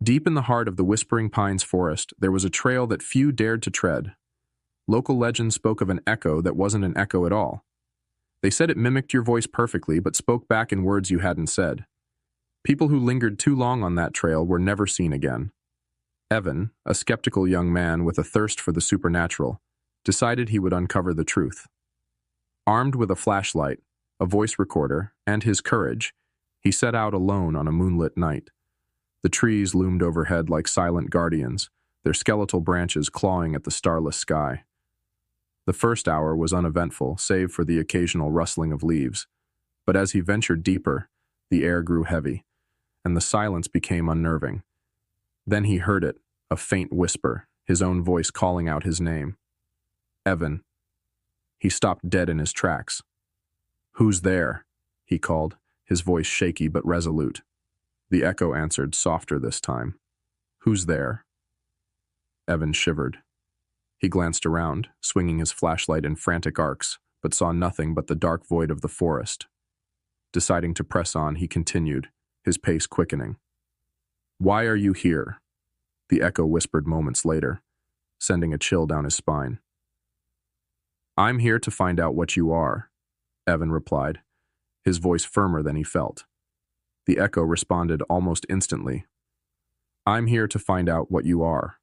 Deep in the heart of the Whispering Pines forest, there was a trail that few dared to tread. Local legend spoke of an echo that wasn't an echo at all. They said it mimicked your voice perfectly but spoke back in words you hadn't said. People who lingered too long on that trail were never seen again. Evan, a skeptical young man with a thirst for the supernatural, decided he would uncover the truth. Armed with a flashlight, a voice recorder, and his courage, he set out alone on a moonlit night. The trees loomed overhead like silent guardians, their skeletal branches clawing at the starless sky. The first hour was uneventful, save for the occasional rustling of leaves. But as he ventured deeper, the air grew heavy, and the silence became unnerving. Then he heard it, a faint whisper, his own voice calling out his name. Evan. He stopped dead in his tracks. "Who's there?" he called, his voice shaky but resolute. The echo answered, softer this time. "Who's there?" Evan shivered. He glanced around, swinging his flashlight in frantic arcs, but saw nothing but the dark void of the forest. Deciding to press on, he continued, his pace quickening. "Why are you here?" The echo whispered moments later, sending a chill down his spine. "I'm here to find out what you are," Evan replied, his voice firmer than he felt. The echo responded almost instantly. "I'm here to find out what you are."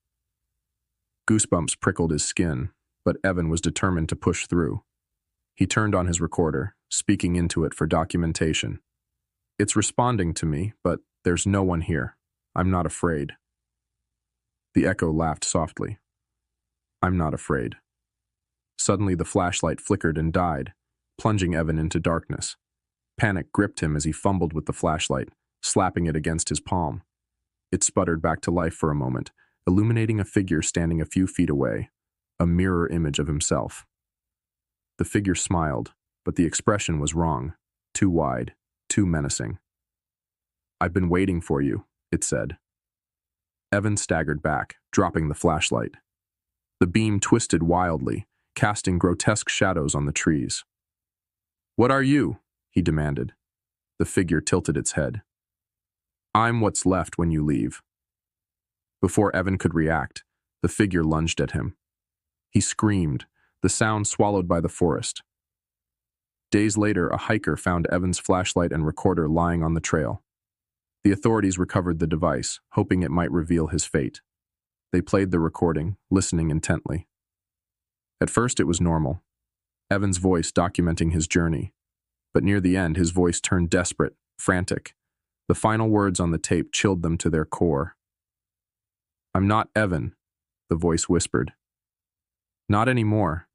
Goosebumps prickled his skin, but Evan was determined to push through. He turned on his recorder, speaking into it for documentation. "It's responding to me, but there's no one here. I'm not afraid." The echo laughed softly. "I'm not afraid." Suddenly the flashlight flickered and died, plunging Evan into darkness. Panic gripped him as he fumbled with the flashlight, slapping it against his palm. It sputtered back to life for a moment, illuminating a figure standing a few feet away, a mirror image of himself. The figure smiled, but the expression was wrong, too wide, too menacing. "I've been waiting for you," it said. Evan staggered back, dropping the flashlight. The beam twisted wildly, casting grotesque shadows on the trees. "What are you?" he demanded. The figure tilted its head. "I'm what's left when you leave." Before Evan could react, the figure lunged at him. He screamed, the sound swallowed by the forest. Days later, a hiker found Evan's flashlight and recorder lying on the trail. The authorities recovered the device, hoping it might reveal his fate. They played the recording, listening intently. At first it was normal, Evan's voice documenting his journey. But near the end, his voice turned desperate, frantic. The final words on the tape chilled them to their core. "I'm not Evan," the voice whispered. "Not anymore.